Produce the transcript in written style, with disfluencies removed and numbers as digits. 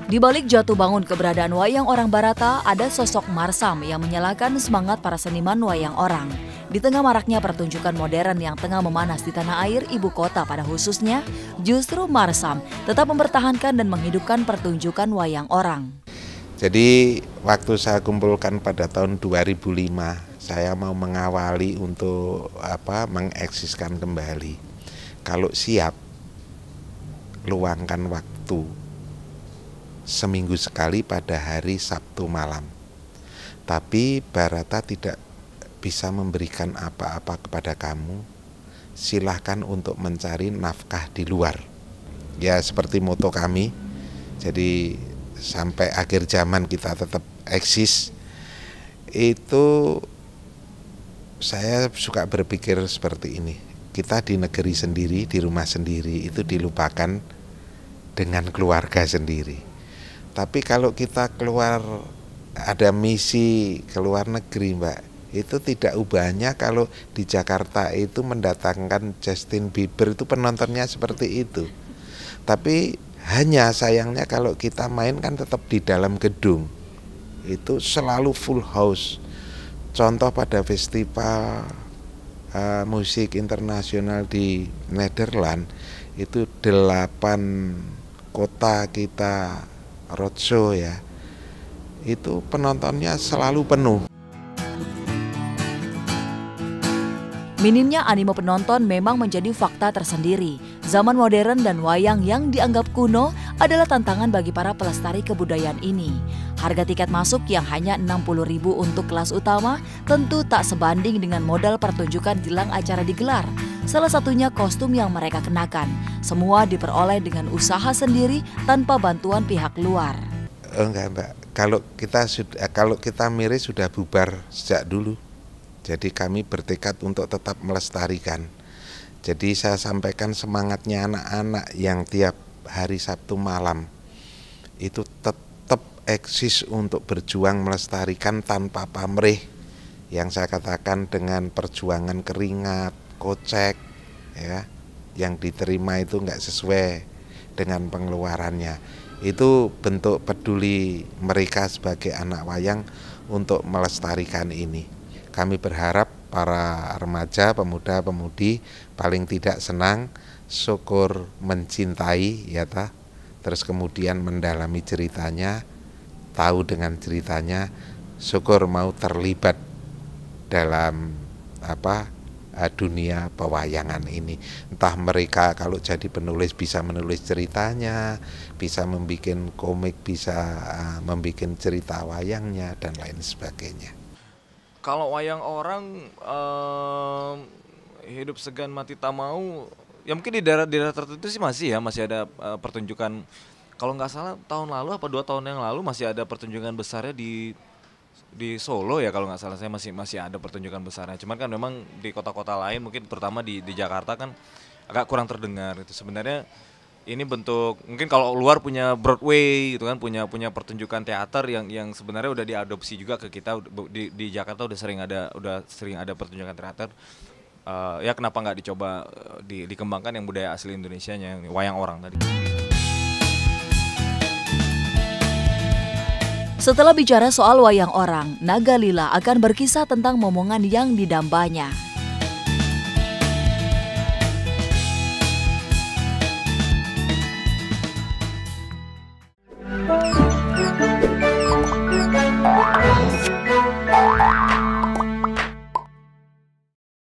Di balik jatuh bangun keberadaan wayang orang Barata, ada sosok Marsam yang menyalakan semangat para seniman wayang orang. Di tengah maraknya pertunjukan modern yang tengah memanas di tanah air ibu kota pada khususnya, justru Marsam tetap mempertahankan dan menghidupkan pertunjukan wayang orang. Jadi waktu saya kumpulkan pada tahun 2005, saya mau mengawali untuk mengeksiskan kembali. Kalau siap, luangkan waktu seminggu sekali pada hari Sabtu malam. Tapi Barata tidak bisa memberikan apa-apa kepada kamu. Silahkan untuk mencari nafkah di luar. Ya seperti moto kami. Jadi sampai akhir zaman kita tetap eksis. Itu saya suka berpikir seperti ini. Kita di negeri sendiri, di rumah sendiri itu dilupakan dengan keluarga sendiri. Tapi kalau kita keluar, ada misi ke luar negeri, Mbak, itu tidak ubahnya kalau di Jakarta itu mendatangkan Justin Bieber, itu penontonnya seperti itu. Tapi hanya sayangnya kalau kita main kan tetap di dalam gedung, itu selalu full house. Contoh pada festival musik internasional di Nederland, itu 8 kota kita roadshow ya, itu penontonnya selalu penuh. Minimnya animo penonton memang menjadi fakta tersendiri. Zaman modern dan wayang yang dianggap kuno adalah tantangan bagi para pelestari kebudayaan ini. Harga tiket masuk yang hanya Rp60.000 untuk kelas utama tentu tak sebanding dengan modal pertunjukan jelang acara digelar. Salah satunya kostum yang mereka kenakan. Semua diperoleh dengan usaha sendiri tanpa bantuan pihak luar. Enggak, Mbak. Kalau kita miris sudah bubar sejak dulu. Jadi kami bertekad untuk tetap melestarikan. Jadi saya sampaikan semangatnya anak-anak yang tiap hari Sabtu malam itu tetap eksis untuk berjuang melestarikan tanpa pamrih. Yang saya katakan dengan perjuangan keringat, kocek, ya, yang diterima itu enggak sesuai dengan pengeluarannya. Itu bentuk peduli mereka sebagai anak wayang untuk melestarikan ini. Kami berharap para remaja, pemuda-pemudi paling tidak senang, syukur mencintai, ya ta, terus kemudian mendalami ceritanya, tahu dengan ceritanya, syukur mau terlibat dalam dunia pewayangan ini. Entah mereka kalau jadi penulis bisa menulis ceritanya, bisa membuat komik, bisa membuat cerita wayangnya dan lain sebagainya. Kalau wayang orang hidup segan mati tak mau, ya mungkin di daerah tertentu sih masih ada pertunjukan. Kalau nggak salah tahun lalu 2 tahun yang lalu masih ada pertunjukan besarnya di Solo ya, kalau nggak salah saya masih ada pertunjukan besarnya. Cuman kan memang di kota-kota lain mungkin terutama di Jakarta kan agak kurang terdengar itu. Sebenarnya ini bentuk, mungkin kalau luar punya Broadway gitu kan, punya pertunjukan teater yang sebenarnya udah diadopsi juga ke kita. Di Jakarta udah sering ada pertunjukan teater. Ya kenapa nggak dicoba dikembangkan yang budaya asli Indonesianya, yang wayang orang tadi. Setelah bicara soal wayang orang, Naga Lila akan berkisah tentang momongan yang didambanya.